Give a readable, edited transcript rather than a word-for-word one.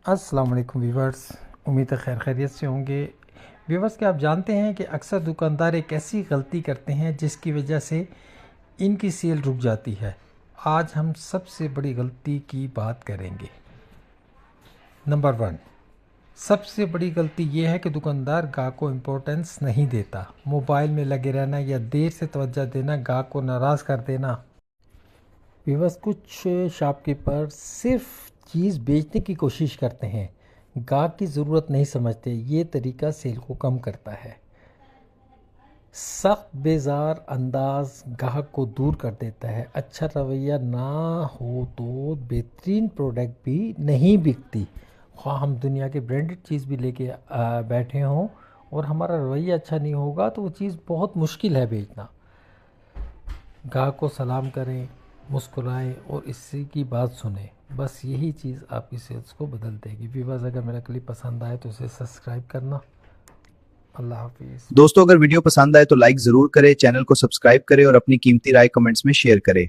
अस्सलाम वालेकुम व्यूवर्स, उम्मीद है खैर खैरियत से होंगे। व्यूवर्स, क्या आप जानते हैं कि अक्सर दुकानदार एक ऐसी गलती करते हैं जिसकी वजह से इनकी सेल रुक जाती है। आज हम सबसे बड़ी गलती की बात करेंगे। नंबर 1, सबसे बड़ी गलती ये है कि दुकानदार गाहक को इम्पोर्टेंस नहीं देता। मोबाइल में लगे रहना या देर से तवज्जो देना गाहक को नाराज़ कर देना। व्यूवर्स, कुछ शॉपकीपर सिर्फ चीज़ बेचने की कोशिश करते हैं, गाहक की ज़रूरत नहीं समझते। ये तरीका सेल को कम करता है। सख्त बेजार अंदाज गाहक को दूर कर देता है। अच्छा रवैया ना हो तो बेहतरीन प्रोडक्ट भी नहीं बिकती। ख्वाह हम दुनिया के ब्रांडेड चीज़ भी लेके बैठे हों और हमारा रवैया अच्छा नहीं होगा तो वो चीज़ बहुत मुश्किल है बेचना। गाहक को सलाम करें, मुस्कुराएं और इसी की बात सुनें। बस यही चीज़ आपकी सेल्स को बदल देगी। व्यूअर्स, अगर मेरा क्लिप पसंद आए तो इसे सब्सक्राइब करना। अल्लाह हाफिज़। दोस्तों, अगर वीडियो पसंद आए तो लाइक जरूर करें, चैनल को सब्सक्राइब करें और अपनी कीमती राय कमेंट्स में शेयर करें।